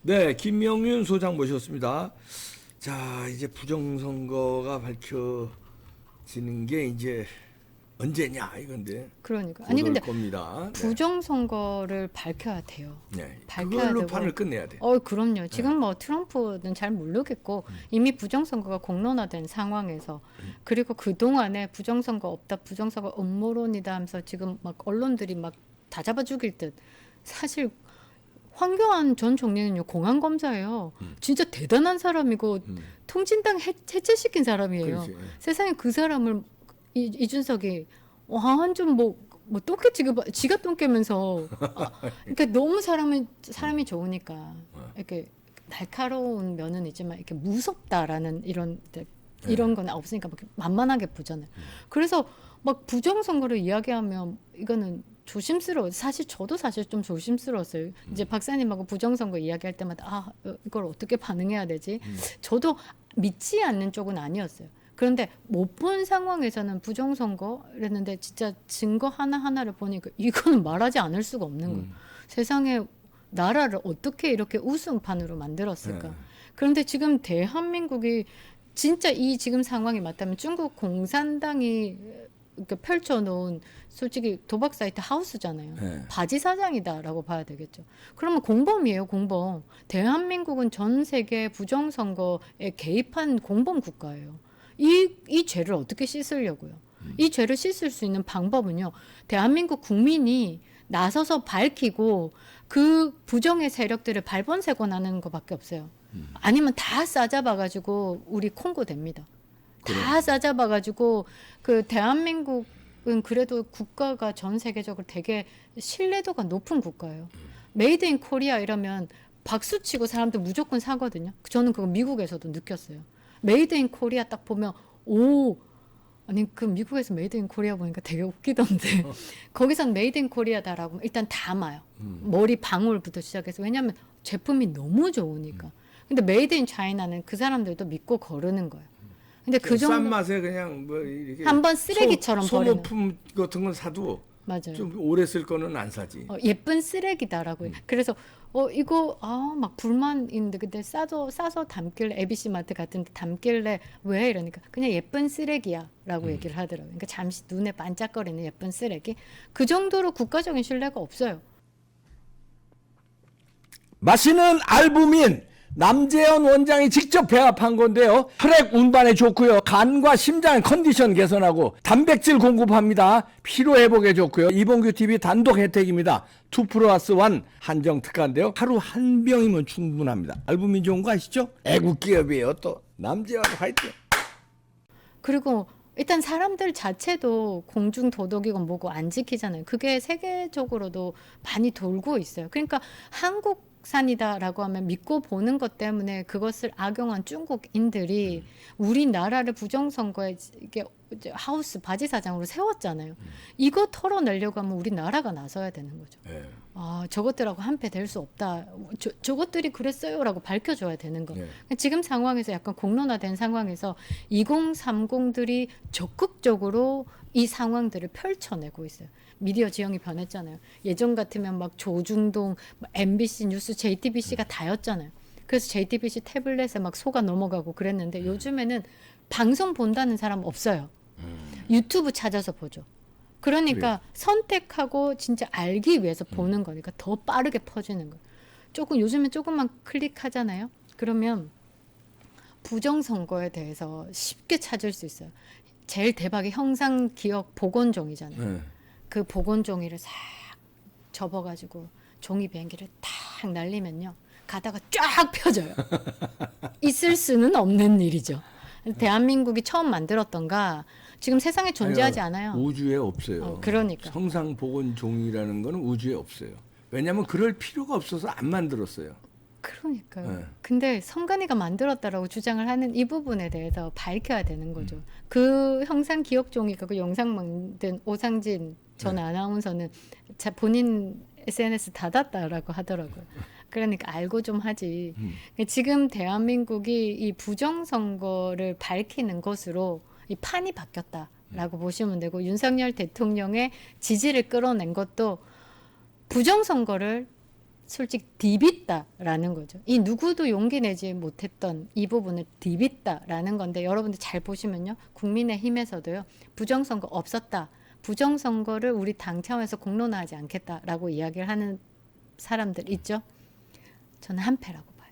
네, 김명윤 소장 모셨습니다. 자, 이제 부정선거가 밝혀지는 게 이제 언제냐 이건데. 그러니까 아니 근데 겁니다. 부정선거를 밝혀야 돼요. 네, 밝혀야 그걸로 되고. 판을 끝내야 돼. 그럼요. 지금 뭐 트럼프는 잘 모르겠고 이미 부정선거가 공론화된 상황에서 그리고 그 동안에 부정선거 없다, 부정선거 음모론이다 하면서 지금 막 언론들이 막 다 잡아 죽일 듯. 사실 황교안 전 총리는요 공안검사예요. 진짜 대단한 사람이고 통진당 해체시킨 사람이에요. 그렇지. 세상에 그 사람을 이준석이 완전 뭐 똥개 지가 똥 깨면서 그러니까 너무 사람이 좋으니까 이렇게 날카로운 면은 있지만 이렇게 무섭다라는 이런 건 없으니까 막 만만하게 보잖아요. 그래서 막 부정선거를 이야기하면 이거는 조심스러워. 사실 저도 좀 조심스러웠어요. 이제 박사님하고 부정선거 이야기할 때마다 이걸 어떻게 반응해야 되지? 저도 믿지 않는 쪽은 아니었어요. 그런데 못 본 상황에서는 부정선거랬는데 진짜 증거 하나하나를 보니까 이거는 말하지 않을 수가 없는 거예요. 세상에 나라를 어떻게 이렇게 우승판으로 만들었을까? 그런데 지금 대한민국이 진짜 이 지금 상황이 맞다면 중국 공산당이 그러니까 펼쳐놓은 솔직히 도박 사이트 하우스잖아요. 바지 사장이다라고 봐야 되겠죠. 그러면 공범이에요, 공범. 대한민국은 전 세계 부정선거에 개입한 공범 국가예요. 이 죄를 어떻게 씻으려고요? 이 죄를 씻을 수 있는 방법은요. 대한민국 국민이 나서서 밝히고 그 부정의 세력들을 발본색원하는 것밖에 없어요. 아니면 다 싸잡아가지고 우리 콩고 됩니다. 다 싸잡아가지고 그 대한민국은 그래도 국가가 전 세계적으로 되게 신뢰도가 높은 국가예요. 메이드 인 코리아 이러면 박수치고 사람들 무조건 사거든요. 저는 그거 미국에서도 느꼈어요. 메이드 인 코리아 딱 보면 아니 그 미국에서 메이드 인 코리아 보니까 되게 웃기던데 거기선 메이드 인 코리아다라고 일단 담아요. 머리 방울부터 시작해서 왜냐하면 제품이 너무 좋으니까. 근데 메이드 인 차이나는 그 사람들도 믿고 거르는 거예요. 근데 그 정도 싼 맛에 그냥 뭐 이렇게 한번 쓰레기처럼 버리는 소모품 같은 건 사도 맞아요. 좀 오래 쓸 거는 안 사지. 예쁜 쓰레기다라고. 그래서 이거 막 불만인데 근데 싸서 담길래 ABC 마트 같은 데 담길래 왜 이러니까 그냥 예쁜 쓰레기야라고 얘기를 하더라고요. 그러니까 잠시 눈에 반짝거리는 예쁜 쓰레기. 그 정도로 국가적인 신뢰가 없어요. 마시는 알부민 남재현 원장이 직접 배합한 건데요. 혈액 운반에 좋고요. 간과 심장 컨디션 개선하고 단백질 공급합니다. 피로 회복에 좋고요. 이봉규 TV 단독 혜택입니다. 2+1 한정 특가인데요. 하루 한 병이면 충분합니다. 알부민 좋은 거 아시죠? 애국 기업이에요. 또 남재현 화이팅. 그리고 일단 사람들 자체도 공중 도덕이건 뭐고 안 지키잖아요. 그게 세계적으로도 많이 돌고 있어요. 그러니까 한국산이다라고 하면 믿고 보는 것 때문에 그것을 악용한 중국인들이 우리나라를 부정선거에 이게 하우스 바지 사장으로 세웠잖아요. 이거 털어내려고 하면 우리나라가 나서야 되는 거죠. 저것들하고 한패 될 수 없다. 저것들이 그랬어요라고 밝혀줘야 되는 거. 지금 상황에서 약간 공론화된 상황에서 2030들이 적극적으로 이 상황들을 펼쳐내고 있어요. 미디어 지형이 변했잖아요. 예전 같으면 막 조중동, MBC 뉴스, JTBC가 다였잖아요. 그래서 JTBC 태블릿에 막 속아 넘어가고 그랬는데 요즘에는 방송 본다는 사람 없어요. 유튜브 찾아서 보죠. 그러니까 선택하고 진짜 알기 위해서 보는 거니까 더 빠르게 퍼지는 거예요. 요즘에 조금만 클릭하잖아요. 그러면 부정선거에 대해서 쉽게 찾을 수 있어요. 제일 대박이 형상기억 복원종이잖아요. 그 복원종이를 싹 접어가지고 종이 비행기를 탁 날리면요. 가다가 쫙 펴져요. 있을 수는 없는 일이죠. 대한민국이 처음 만들었던가 지금 세상에 존재하지 않아요. 우주에 없어요. 그러니까. 형상복원종이라는 거는 우주에 없어요. 왜냐하면 그럴 필요가 없어서 안 만들었어요. 그러니까요. 근데 성간이가 만들었다라고 주장을 하는 이 부분에 대해서 밝혀야 되는 거죠. 그 형상 기억종이가 그 영상 만든 오상진 전 아나운서는 본인 SNS 닫았다라고 하더라고요. 그러니까 알고 좀 하지. 지금 대한민국이 이 부정선거를 밝히는 것으로 이 판이 바뀌었다라고 보시면 되고 윤석열 대통령의 지지를 끌어낸 것도 부정선거를 솔직히 디빗다라는 거죠. 이 누구도 용기 내지 못했던 이 부분을 디빗다라는 건데 여러분들 잘 보시면요. 국민의힘에서도요. 부정선거 없었다. 부정선거를 우리 당 차원에서 공론화하지 않겠다라고 이야기를 하는 사람들 있죠. 저는 한패라고 봐요.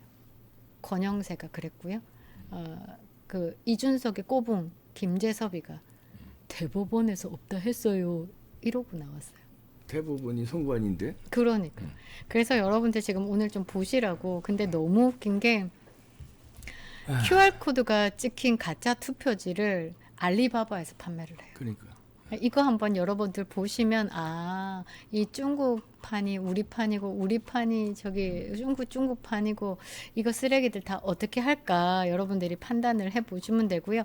권영세가 그랬고요. 그 이준석의 꼬붕 김재섭이가 대법원에서 없다 했어요. 이러고 나왔어요. 대부분이 선관인데. 그러니까. 그래서 여러분들 지금 오늘 좀 보시라고. 근데 너무 웃긴 게 QR코드가 찍힌 가짜 투표지를 알리바바에서 판매를 해요. 그러니까. 이거 한번 여러분들 보시면 아, 이 중국판이 우리 판이고 우리 판이 저기 중국 판이고 이거 쓰레기들 다 어떻게 할까 여러분들이 판단을 해보시면 되고요.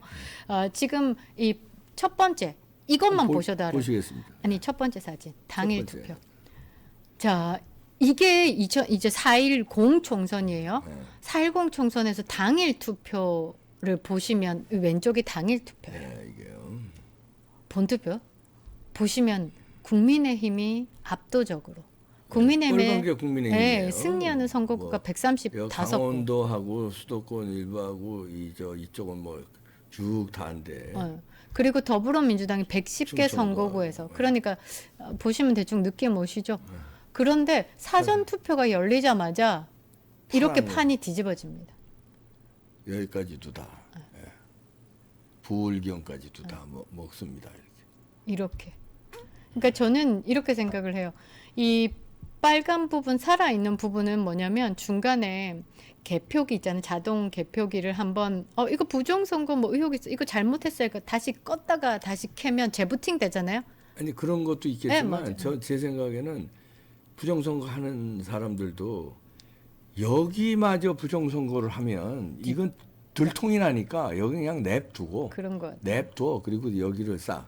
지금 이 첫 번째 이것만 보셔도 알아요. 보시겠습니다. 아니 첫 번째 사진 당일 첫 번째. 투표. 자 이게 이제 4.10 총선이에요. 네. 4.10 총선에서 당일 투표를 보시면 왼쪽이 당일 투표예요. 네, 이게요. 본투표 보시면 국민의힘이 압도적으로 국민의힘의 빨간 게 국민의힘이에요. 네, 승리하는 선거구가 뭐, 135구. 강원도하고 수도권 일부하고 이쪽은 뭐 쭉 다인데. 그리고 더불어민주당이 110개 충청도. 선거구에서 그러니까 보시면 대충 느낌 오시죠. 그런데 사전 투표가 열리자마자 이렇게 파란 거. 판이 뒤집어집니다. 여기까지도 다. 예. 부울경까지도 다 먹습니다. 이렇게. 그러니까 저는 이렇게 생각을 해요. 이 빨간 부분 살아있는 부분은 뭐냐면 중간에 개표기 있잖아요. 자동 개표기를 한번 이거 부정선거 뭐 의혹 있어. 이거 잘못했어요. 다시 껐다가 다시 켜면 재부팅 되잖아요. 아니 그런 것도 네, 있겠지만 제 생각에는 부정선거 하는 사람들도 여기마저 부정선거를 하면 이건 들통이 나니까 여기 그냥 냅두고 그런 것 같아요. 냅둬 그리고 여기를 싸.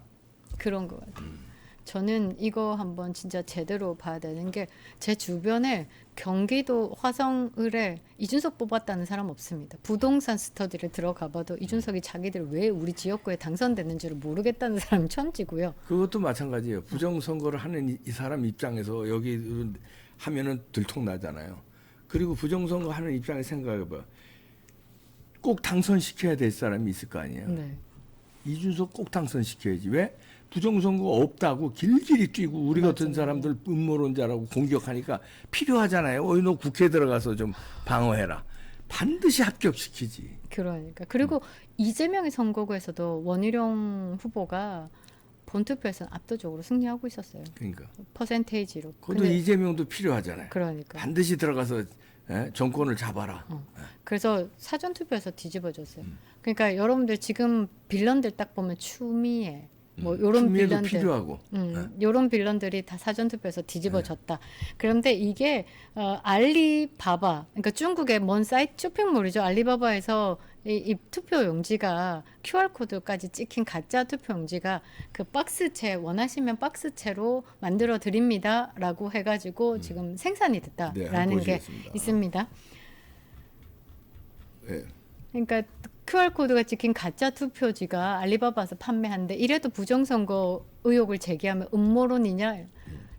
그런 것 같아요. 저는 이거 한번 진짜 제대로 봐야 되는 게 제 주변에 경기도 화성을에 이준석 뽑았다는 사람 없습니다. 부동산 스터디를 들어가 봐도 이준석이 자기들 왜 우리 지역구에 당선됐는지를 모르겠다는 사람이 천지고요. 그것도 마찬가지예요. 부정선거를 하는 이 사람 입장에서 여기 하면은 들통나잖아요. 그리고 부정선거 하는 입장에서 생각해봐. 꼭 당선시켜야 될 사람이 있을 거 아니에요. 네. 이준석 꼭 당선시켜야지. 왜? 부정선거 없다고 길길이 뛰고 우리 같은 사람들 음모론자라고 공격하니까 필요하잖아요. 너 국회 들어가서 좀 방어해라. 반드시 합격시키지. 그러니까. 그리고 이재명의 선거구에서도 원희룡 후보가 본투표에서는 압도적으로 승리하고 있었어요. 그러니까. 퍼센테이지로. 그것도 이재명도 필요하잖아요. 그러니까. 반드시 들어가서 정권을 잡아라. 그래서 사전투표에서 뒤집어졌어요. 그러니까 여러분들 지금 빌런들 딱 보면 추미애 뭐 요런 추미애도 빌런들 필요하고. 요런 빌런들이 다 사전투표에서 뒤집어졌다. 그런데 이게 알리바바 그러니까 중국의 먼 사이트 쇼핑몰이죠. 알리바바에서 이 투표 용지가 QR코드까지 찍힌 가짜 투표 용지가 그 박스채 원하시면 박스채로 만들어 드립니다라고 해가지고 지금 생산이 됐다라는 게 보시겠습니다. 있습니다. 네. 그러니까 QR코드가 찍힌 가짜 투표지가 알리바바에서 판매하는데 이래도 부정선거 의혹을 제기하면 음모론이냐?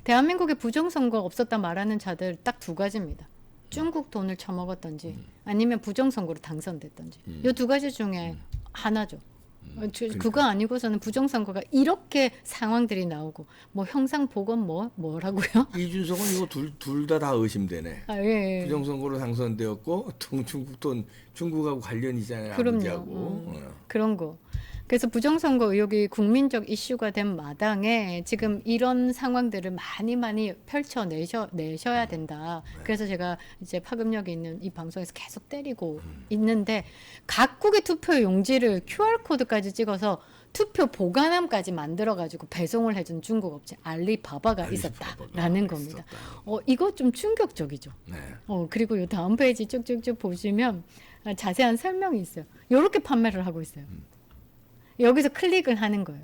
대한민국에 부정선거 없었다 말하는 자들 딱 두 가지입니다. 중국 돈을 처먹었던지 아니면 부정선거로 당선됐던지 이 두 가지 중에 하나죠. 그거 아니고서는 부정선거가 이렇게 상황들이 나오고 뭐 형상보건 뭐라고요? 이준석은 이거 둘 다 의심되네. 아, 예. 부정선거로 당선되었고 중국 돈 중국하고 관련이잖아요. 그럼요. 아버지하고. 그런 거. 그래서 부정선거 의혹이 국민적 이슈가 된 마당에 지금 이런 상황들을 많이 펼쳐내셔야 된다. 그래서 제가 이제 파급력이 있는 이 방송에서 계속 때리고 있는데 각국의 투표 용지를 QR코드까지 찍어서 투표 보관함까지 만들어가지고 배송을 해준 중국 업체 알리바바가 있었다라는 겁니다. 이거 좀 충격적이죠. 네. 그리고 요 다음 페이지 쭉쭉쭉 보시면 자세한 설명이 있어요. 이렇게 판매를 하고 있어요. 여기서 클릭을 하는 거예요.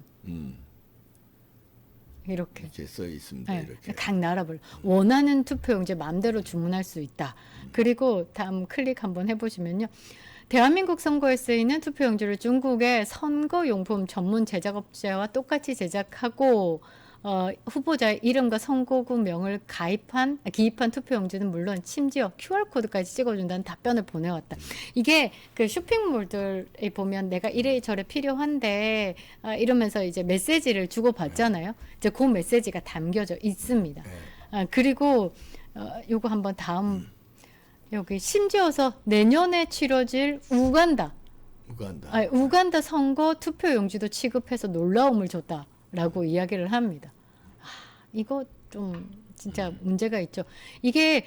이렇게 써 있습니다. 네, 이렇게. 각 나라별로 원하는 투표용지 마음대로 주문할 수 있다. 그리고 다음 클릭 한번 해보시면요. 대한민국 선거에 쓰이는 투표용지를 중국의 선거용품 전문 제작업체와 똑같이 제작하고 후보자의 이름과 선거구명을 기입한 투표용지는 물론 심지어 QR코드까지 찍어준다는 답변을 보내왔다. 이게 그 쇼핑몰들에 보면 내가 이래저래 필요한데 이러면서 이제 메시지를 주고받잖아요. 이제 그 메시지가 담겨져 있습니다. 그리고 요거 한번 다음 여기 심지어서 내년에 치러질 우간다 선거 투표용지도 취급해서 놀라움을 줬다라고 이야기를 합니다. 이거 좀 진짜 문제가 있죠. 이게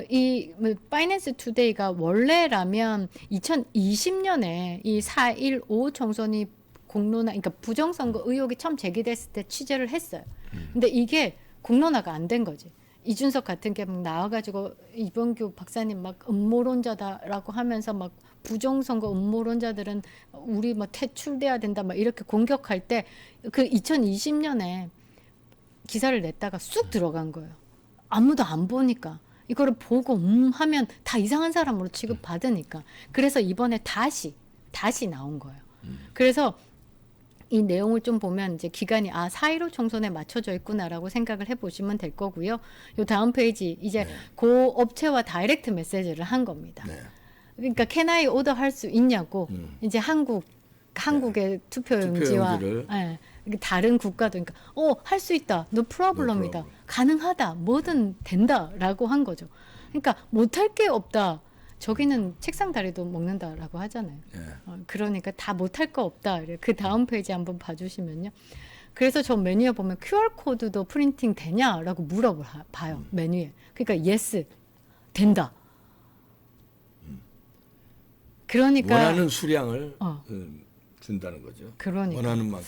이 파이낸스 투데이가 원래라면 2020년에 이 4.15 총선이 공론화, 그러니까 부정선거 의혹이 처음 제기됐을 때 취재를 했어요. 근데 이게 공론화가 안 된 거지. 이준석 같은 게 막 나와가지고 이범규 박사님 막 음모론자다라고 하면서 막 부정선거 음모론자들은 우리 막 퇴출돼야 된다 막 이렇게 공격할 때 그 2020년에 기사를 냈다가 쑥 들어간 거예요. 아무도 안 보니까. 이거를 보고 하면 다 이상한 사람으로 취급받으니까. 그래서 이번에 다시 나온 거예요. 그래서 이 내용을 좀 보면 이제 기간이 4.15 총선에 맞춰져 있구나라고 생각을 해보시면 될 거고요. 요 다음 페이지 이제 그 업체와 다이렉트 메시지를 한 겁니다. 네. 그러니까 can I order 할 수 있냐고 이제 한국의 투표용지와 예, 다른 국가도 그러니까 할 수 있다. no problem이다. No problem. 가능하다. 뭐든 된다라고 한 거죠. 그러니까 못할 게 없다. 저기는 책상 다리도 먹는다라고 하잖아요. 그러니까 다 못할 거 없다. 그 다음 페이지 한번 봐주시면요. 그래서 저 메뉴에 보면 QR코드도 프린팅 되냐라고 물어봐요. 메뉴에. 그러니까 yes, 된다. 그러니까 원하는 수량을 준다는 거죠. 그러니까. 원하는 만큼.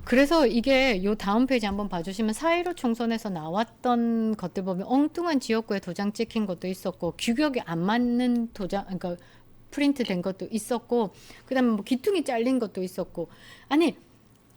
그래서 이게 요 다음 페이지 한번 봐주시면 4.15 총선에서 나왔던 것들 보면 엉뚱한 지역구에 도장 찍힌 것도 있었고 규격이 안 맞는 도장, 그러니까 프린트 된 것도 있었고 그다음에 뭐 기퉁이 잘린 것도 있었고 아니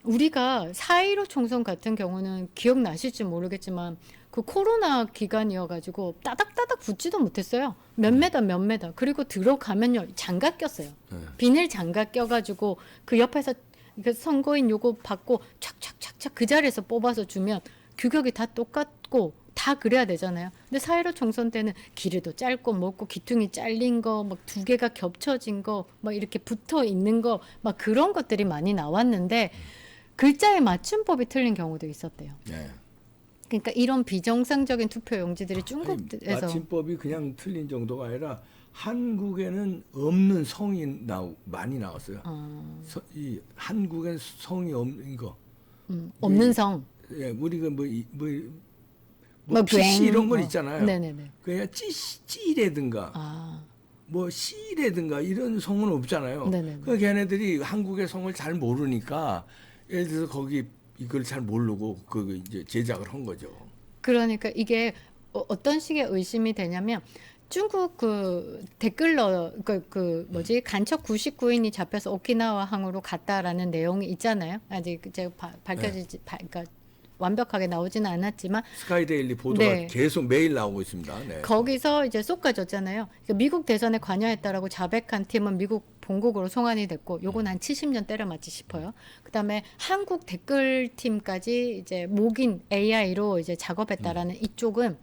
우리가 4.15 총선 같은 경우는 기억나실지 모르겠지만 그 코로나 기간이어가지고 따닥따닥 붙지도 못했어요. 몇 메다 그리고 들어가면요 장갑 꼈어요. 비닐 장갑 껴가지고 그 옆에서 그 선거인 요거 받고 착착착착 그 자리에서 뽑아서 주면 규격이 다 똑같고 다 그래야 되잖아요. 근데 4.15 총선 때는 길이도 짧고 먹고 기퉁이 잘린 거 막 두 개가 겹쳐진 거 막 이렇게 붙어 있는 거 막 그런 것들이 많이 나왔는데 글자의 맞춤법이 틀린 경우도 있었대요. 네. 그러니까 이런 비정상적인 투표 용지들이 중국에서 맞춤법이 그냥 틀린 정도가 아니라 한국에는 없는 성이 많이 나왔어요. 이 한국엔 성이 없는 거. 없는 성. 예, 우리가 뭐 뭐 PC 괭, 이런 건 있잖아요. 네네네. 그냥 찌라든가 뭐 씨라든가 이런 성은 없잖아요. 네네네. 그 걔네들이 한국의 성을 잘 모르니까 예를 들어서 거기 이걸 잘 모르고 그 이제 제작을 한 거죠. 그러니까 이게 어떤 식의 의심이 되냐면 중국 그 댓글러 그 뭐지 간첩 99인이 잡혀서 오키나와 항으로 갔다라는 내용이 있잖아요. 아직 제가 밝혀지지 그러니까 완벽하게 나오지는 않았지만 스카이데일리 보도가 네. 계속 매일 나오고 있습니다. 네. 거기서 이제 쏟아졌잖아요. 그러니까 미국 대선에 관여했다라고 자백한 팀은 미국 본국으로 송환이 됐고, 요건 한 70년 때려맞지 싶어요. 그다음에 한국 댓글팀까지 이제 목인 AI로 이제 작업했다라는 이쪽은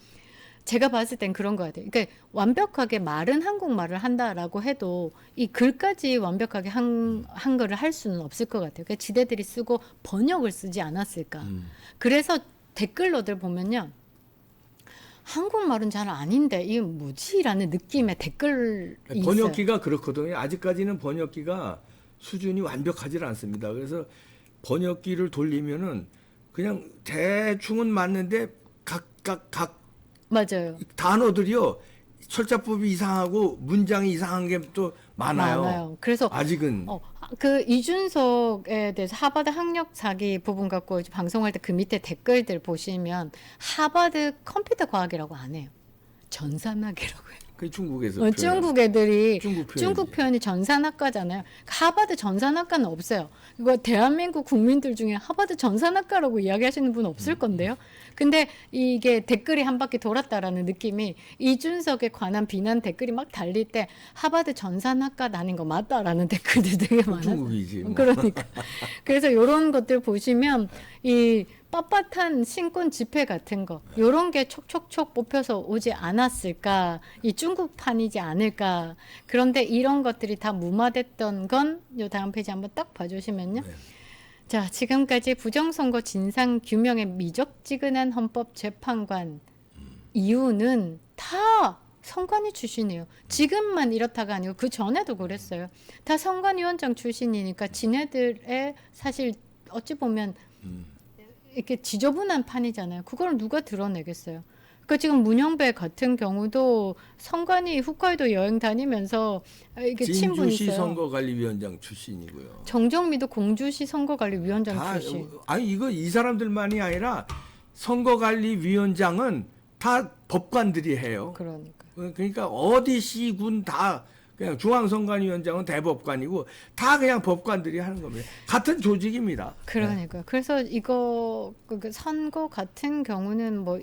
제가 봤을 땐 그런 거 같아요. 그러니까 완벽하게 말은 한국말을 한다라고 해도 이 글까지 완벽하게 한글을 할 수는 없을 것 같아요. 그러니까 지대들이 쓰고 번역을 쓰지 않았을까. 그래서 댓글러들 보면요. 한국말은 잘 아닌데 이게 뭐지라는 느낌의 댓글이 번역기가 있어요. 그렇거든요. 아직까지는 번역기가 수준이 완벽하지 않습니다. 그래서 번역기를 돌리면은 그냥 대충은 맞는데 각 맞아요. 단어들이요. 철자법이 이상하고 문장이 이상한 게 또 많아요. 그래서 아직은 그 이준석에 대해서 하버드 학력 사기 부분 갖고 이제 방송할 때 그 밑에 댓글들 보시면 하버드 컴퓨터 과학이라고 안 해요. 전산학이라고 해요. 그 중국에서 중국 애들이 중국 중국 표현이 전산학과잖아요. 하버드 전산학과는 없어요. 이거 대한민국 국민들 중에 하버드 전산학과라고 이야기하시는 분 없을 건데요. 근데 이게 댓글이 한 바퀴 돌았다라는 느낌이 이준석에 관한 비난 댓글이 막 달릴 때 하버드 전산학과 다닌 거 맞다라는 댓글들이 되게 많아요. 중국이지. 뭐. 그러니까 그래서 이런 것들 보시면 이 빳빳한 신권 집회 같은 거 요런 게 촉촉촉 뽑혀서 오지 않았을까, 이 중국판이지 않을까. 그런데 이런 것들이 다 무마됐던 건 요 다음 페이지 한번 딱 봐주시면요. 네. 자, 지금까지 부정선거 진상 규명의 미적지근한 헌법재판관 이유는 다 선관위 출신이에요. 지금만 이렇다가 아니고 그 전에도 그랬어요. 다 선관위원장 출신이니까 지네들의 사실 어찌 보면 이렇게 지저분한 판이잖아요. 그걸 누가 드러내겠어요. 그러니까 지금 문영배 같은 경우도 선관위 홋카이도 여행 다니면서 이게 친분 진주시 있어요. 선거관리위원장 출신이고요. 정정미도 공주시 선거관리위원장 다 출신. 아니 이거 이 사람들만이 아니라 선거관리위원장은 다 법관들이 해요. 그러니까. 그러니까 어디 시군 다 그냥 중앙선관위원장은 대법관이고 다 그냥 법관들이 하는 겁니다. 같은 조직입니다. 그러니까요. 그래서 이거 그 선거 같은 경우는 뭐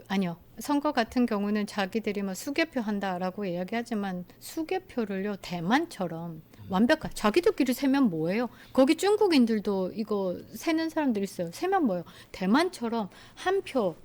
아니요. 선거 같은 경우는 자기들이 뭐 수개표 한다라고 이야기하지만 수개표를요 대만처럼 완벽한 자기들끼리 세면 뭐예요? 거기 중국인들도 이거 세는 사람들 있어요. 세면 뭐예요? 대만처럼 한 표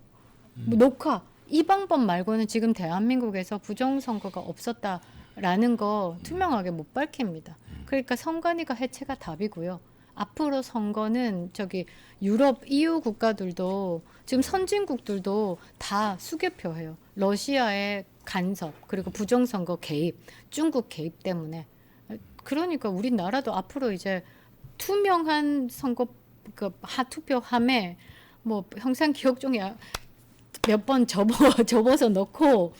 녹화 이 방법 말고는 지금 대한민국에서 부정선거가 없었다라는 거 투명하게 못 밝힙니다. 그러니까 선관위가 해체가 답이고요. 앞으로 선거는 저기 유럽 EU 국가들도 지금 선진국들도 다 수개표해요. 러시아의 간섭 그리고 부정선거 개입, 중국 개입 때문에. 그러니까 우리나라도 앞으로 이제 투명한 선거 그 하투표함에 뭐 형상 기억 중에 몇 번 접어서 넣고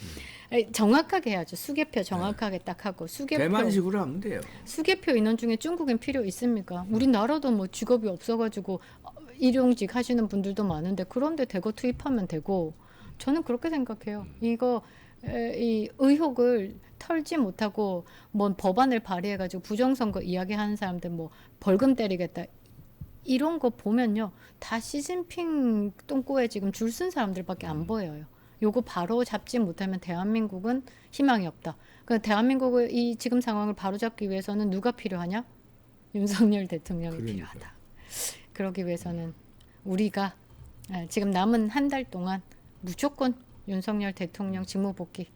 정확하게 해야죠. 수개표 정확하게 딱 하고 수개표. 대만식으로 하면 돼요. 수개표 인원 중에 중국인 필요 있습니까? 우리나라도 뭐 직업이 없어가지고 일용직 하시는 분들도 많은데 그런데 대거 투입하면 되고 저는 그렇게 생각해요. 이거 이 의혹을 털지 못하고 뭔 법안을 발의해가지고 부정선거 이야기하는 사람들 뭐 벌금 때리겠다. 이런 거 보면요. 다 시진핑 똥꼬에 지금 줄 쓴 사람들밖에 안 보여요. 요거 바로 잡지 못하면 대한민국은 희망이 없다. 그러니까 대한민국의 이 지금 상황을 바로 잡기 위해서는 누가 필요하냐? 윤석열 대통령이 그러니까. 필요하다. 그러기 위해서는 우리가 지금 남은 한 달 동안 무조건 윤석열 대통령 직무 복귀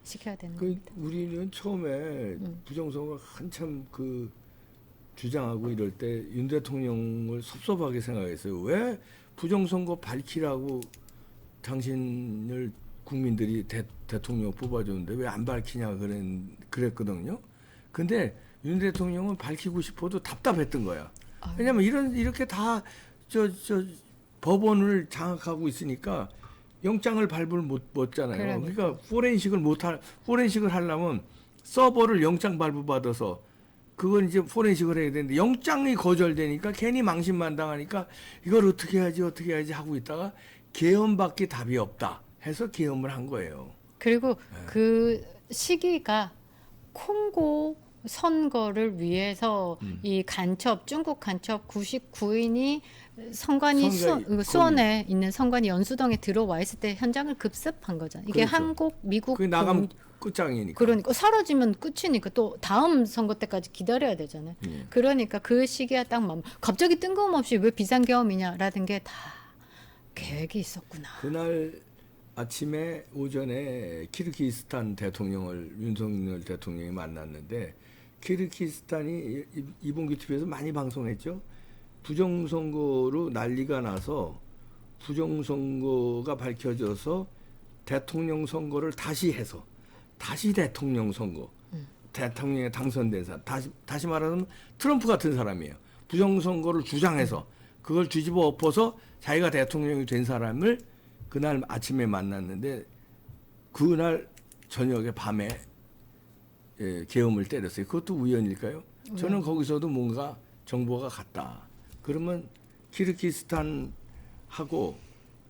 시켜야 되는 겁니다. 우리는 처음에 부정선거 한참 그 주장하고 이럴 때 윤 대통령을 섭섭하게 생각했어요. 왜 부정선거 밝히라고 당신을 국민들이 대통령 뽑아줬는데 왜 안 밝히냐 그랬거든요. 근데 윤 대통령은 밝히고 싶어도 답답했던 거야. 왜냐면 이렇게 다 법원을 장악하고 있으니까 영장을 발부를 못 잖아요. 그러니까 포렌식을 하려면 서버를 영장 발부 받아서 그건 이제 포렌식을 해야 되는데 영장이 거절되니까 괜히 망신만당하니까 이걸 어떻게 해야지 하고 있다가 계엄밖에 답이 없다 해서 계엄을 한 거예요. 그리고 그 시기가 콩고 선거를 위해서 이 간첩 중국 간첩 99인이 선관위 수원에 있는 선관위 연수동에 들어와 있을 때 현장을 급습한 거잖아요. 이게 그렇죠. 한국 미국 그게 나가면 끝장이니까. 그러니까 사라지면 끝이니까 또 다음 선거 때까지 기다려야 되잖아요. 그러니까 그 시기가 딱 갑자기 뜬금없이 왜 비상계엄이냐라는 게 다 계획이 있었구나. 그날 아침에 오전에 키르기스탄 대통령을 윤석열 대통령이 만났는데 키르기스탄이 이봉규 TV에서 많이 방송했죠. 부정선거로 난리가 나서 부정선거가 밝혀져서 대통령 선거를 다시 해서 다시 대통령 선거 대통령에 당선된 사람 다시 말하면 트럼프 같은 사람이에요. 부정선거를 주장해서 그걸 뒤집어 엎어서 자기가 대통령이 된 사람을 그날 아침에 만났는데 그날 저녁에 밤에 계엄을 때렸어요. 그것도 우연일까요? 저는 거기서도 뭔가 정보가 갔다. 그러면 키르기스탄하고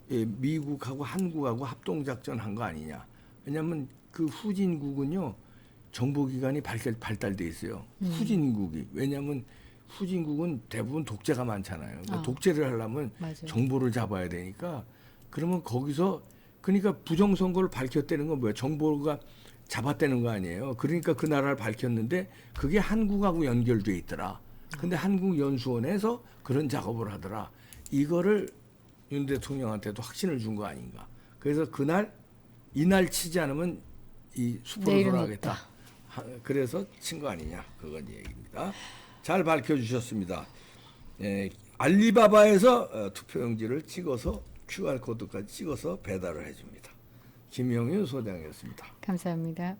미국하고 한국하고 합동작전 한 거 아니냐. 왜냐하면 그 후진국은요 정보기관이 발달돼 있어요. 후진국이 왜냐하면 후진국은 대부분 독재가 많잖아요. 그러니까 독재를 하려면 맞아요. 정보를 잡아야 되니까 그러면 거기서 그러니까 부정선거를 밝혔다는 건 뭐야? 정보가 잡았다는 거 아니에요. 그러니까 그 나라를 밝혔는데 그게 한국하고 연결돼 있더라. 근데 한국연수원에서 그런 작업을 하더라. 이거를 윤 대통령한테도 확신을 준 거 아닌가. 그래서 이날 치지 않으면 이 수포를 내일은 돌아가겠다. 그래서 친 거 아니냐. 그건 얘기입니다. 잘 밝혀주셨습니다. 알리바바에서 투표용지를 찍어서 QR코드까지 찍어서 배달을 해줍니다. 김영윤 소장이었습니다. 감사합니다.